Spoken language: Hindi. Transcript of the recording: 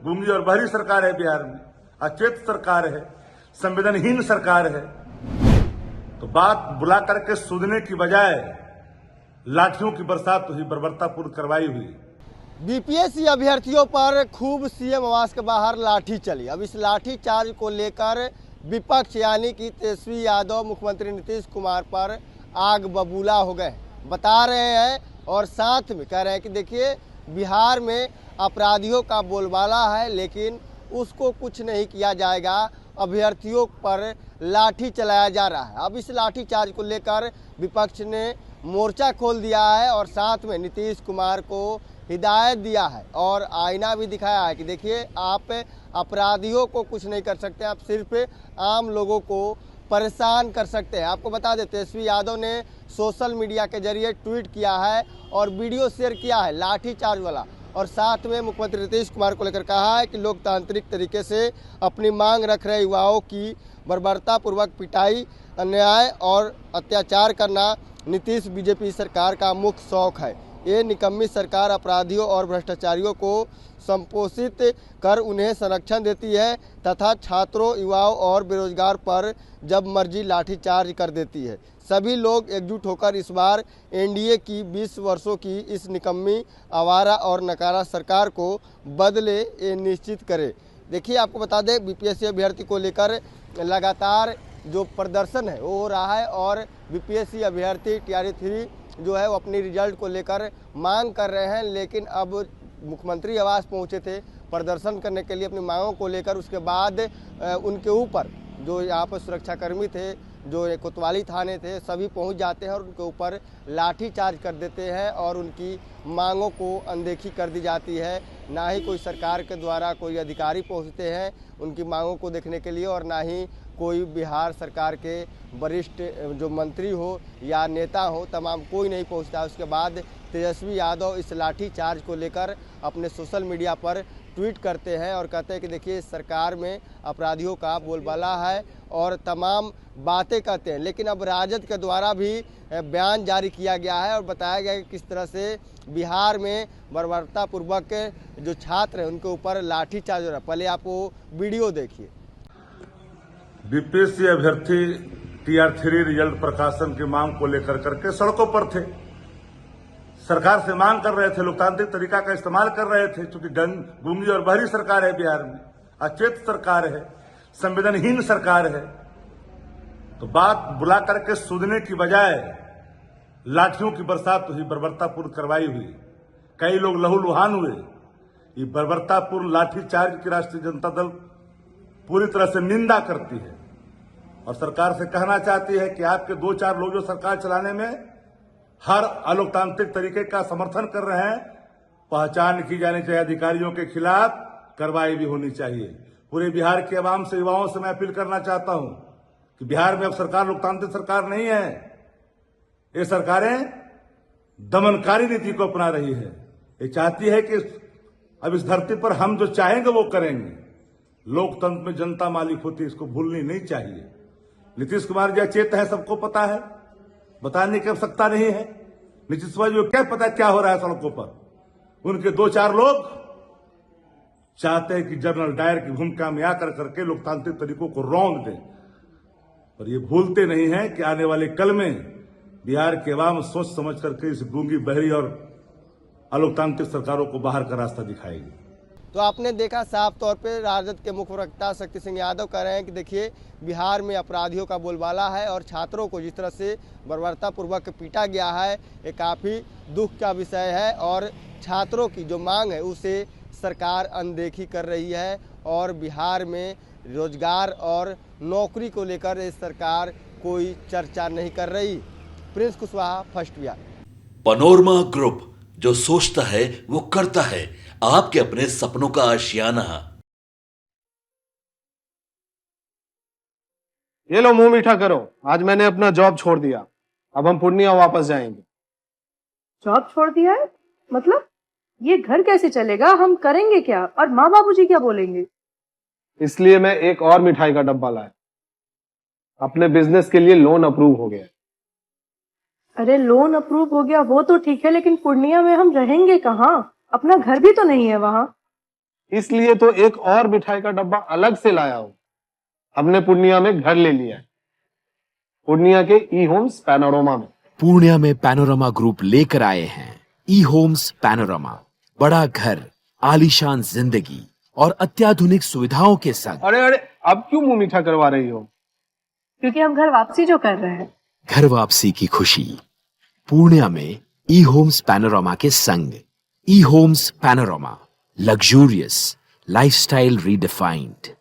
गूंगी और बहरी सरकार है बिहार में, अचेत सरकार है, संवेदनहीन सरकार है। तो बात बुला करके सुनने की बजाय लाठियों की बरसात हुई, बर्बरतापूर्ण कार्रवाई हुई। बीपीएससी अभ्यर्थियों पर खूब सीएम आवास के बाहर लाठी चली। अब इस लाठी चार्ज को लेकर विपक्ष यानी कि तेजस्वी यादव मुख्यमंत्री नीतीश कुमार पर आग बबूला हो गए, बता रहे हैं और साथ में कह रहे हैं कि देखिए बिहार में अपराधियों का बोलबाला है लेकिन उसको कुछ नहीं किया जाएगा, अभ्यर्थियों पर लाठी चलाया जा रहा है। अब इस लाठी चार्ज को लेकर विपक्ष ने मोर्चा खोल दिया है और साथ में नीतीश कुमार को हिदायत दिया है और आईना भी दिखाया है कि देखिए आप अपराधियों को कुछ नहीं कर सकते, आप सिर्फ आम लोगों को परेशान कर सकते हैं। आपको बता दें तेजस्वी यादव ने सोशल मीडिया के जरिए ट्वीट किया है और वीडियो शेयर किया है लाठी चार्ज वाला, और साथ में मुख्यमंत्री नीतीश कुमार को लेकर कहा है कि लोकतांत्रिक तरीके से अपनी मांग रख रहे युवाओं की बर्बरतापूर्वक पिटाई, अन्याय और अत्याचार करना नीतीश बीजेपी सरकार का मुख्य शौक है। ये निकम्मी सरकार अपराधियों और भ्रष्टाचारियों को संपोषित कर उन्हें संरक्षण देती है तथा छात्रों, युवाओं और बेरोजगार पर जब मर्जी लाठीचार्ज कर देती है। सभी लोग एकजुट होकर इस बार एनडीए की 20 वर्षों की इस निकम्मी, आवारा और नकारा सरकार को बदले ये निश्चित करे। देखिए आपको बता दें बीपीएससी अभ्यर्थी को लेकर लगातार जो प्रदर्शन है वो हो रहा है और बीपीएससी अभ्यर्थी टीआरई 3 जो है वो अपनी रिजल्ट को लेकर मांग कर रहे हैं, लेकिन अब मुख्यमंत्री आवास पहुंचे थे प्रदर्शन करने के लिए अपनी मांगों को लेकर। उसके बाद उनके ऊपर जो यहाँ पर सुरक्षाकर्मी थे, जो कोतवाली थाने थे, सभी पहुंच जाते हैं और उनके ऊपर लाठी चार्ज कर देते हैं और उनकी मांगों को अनदेखी कर दी जाती है। ना ही कोई सरकार के द्वारा कोई अधिकारी पहुंचते हैं उनकी मांगों को देखने के लिए और ना ही कोई बिहार सरकार के वरिष्ठ जो मंत्री हो या नेता हो, तमाम कोई नहीं पहुंचता। उसके बाद तेजस्वी यादव इस लाठी चार्ज को लेकर अपने सोशल मीडिया पर ट्वीट करते हैं और कहते हैं कि देखिए सरकार में अपराधियों का बोलबाला है और तमाम बातें कहते हैं। लेकिन अब राजद के द्वारा भी बयान जारी किया गया है और बताया गया कि किस तरह से बिहार में बर्बरतापूर्वक जो छात्र हैं उनके ऊपर लाठी चार्ज हो रहा है। पहले आप वो वीडियो देखिए। बीपीएससी अभ्यर्थी टीआरई 3 रिजल्ट प्रकाशन की मांग को लेकर करके सड़कों पर थे, सरकार से मांग कर रहे थे, लोकतांत्रिक तरीका का इस्तेमाल कर रहे थे। क्योंकि गूंगी और बहरी सरकार है बिहार में, अचेत सरकार है, संवेदनहीन सरकार है। तो बात बुला करके सुनने की बजाय लाठियों की बरसात हुई, बर्बरतापूर्ण कार्रवाई हुई, कई लोग लहूलुहान हुए। ये बर्बरतापूर्ण लाठीचार्ज की राष्ट्रीय जनता दल पूरी तरह से निंदा करती है और सरकार से कहना चाहती है कि आपके 2-4 लोग जो सरकार चलाने में हर अलोकतांत्रिक तरीके का समर्थन कर रहे हैं, पहचान की जानी चाहिए, अधिकारियों के खिलाफ कार्रवाई भी होनी चाहिए। पूरे बिहार के आवाम से, युवाओं से मैं अपील करना चाहता हूं कि बिहार में अब सरकार लोकतांत्रिक सरकार नहीं है, ये सरकारें दमनकारी नीति को अपना रही है। ये चाहती है कि अब इस धरती पर हम जो चाहेंगे वो करेंगे। लोकतंत्र में जनता मालिक होती है, इसको भूलनी नहीं चाहिए। नीतीश कुमार जी अचेत है, सबको पता है, बताने की आवश्यकता नहीं है। नीतीश कुमार जी को क्या पता क्या हो रहा है सड़कों पर। उनके 2-4 लोग चाहते हैं कि जनरल डायर की भूमिका में आकर करके लोकतांत्रिक तरीकों को रौंद दें, पर ये भूलते नहीं है कि आने वाले कल में बिहार के अवाम सोच समझ करके इस गूंगी, बहरी और अलोकतांत्रिक सरकारों को बाहर का रास्ता दिखाएगी। तो आपने देखा साफ तौर पे राजद के मुख्य प्रवक्ता शक्ति सिंह यादव कह रहे हैं कि देखिए बिहार में अपराधियों का बोलबाला है और छात्रों को जिस तरह से बर्बरतापूर्वक पीटा गया है ये काफ़ी दुख का विषय है और छात्रों की जो मांग है उसे सरकार अनदेखी कर रही है और बिहार में रोजगार और नौकरी को लेकर ये सरकार कोई चर्चा नहीं कर रही। Prince Kushwaha, first Bihar. Panorama group, जो सोचता है वो करता है। आपके अपने सपनों का आशियाना। ये लो मुंह मीठा करो, आज मैंने अपना जॉब छोड़ दिया, अब हम पूर्णिया वापस जाएंगे। जॉब छोड़ दिया है? मतलब ये घर कैसे चलेगा, हम करेंगे क्या और माँ बाबूजी क्या बोलेंगे? इसलिए मैं एक और मिठाई का डब्बा लाया, अपने बिजनेस के लिए लोन अप्रूव हो गया। अरे लोन अप्रूव हो गया वो तो ठीक है, लेकिन पूर्णिया में हम रहेंगे कहाँ? अपना घर भी तो नहीं है वहाँ। इसलिए तो एक और मिठाई का डब्बा अलग से लाया हूं। हमने पूर्णिया में घर ले लिया है, पूर्णिया के ई होम्स पैनोरमा में। पूर्णिया में पैनोरमा ग्रुप लेकर आए हैं ई होम्स पैनोरमा। बड़ा घर, आलीशान जिंदगी और अत्याधुनिक सुविधाओं के संग। अरे अब क्यों मुंह मीठा करवा रही हो? क्योंकि हम घर वापसी जो कर रहे हैं। घर वापसी की खुशी पूर्णिया में ई होम्स पैनोरमा के संग। E homes panorama, luxurious lifestyle redefined.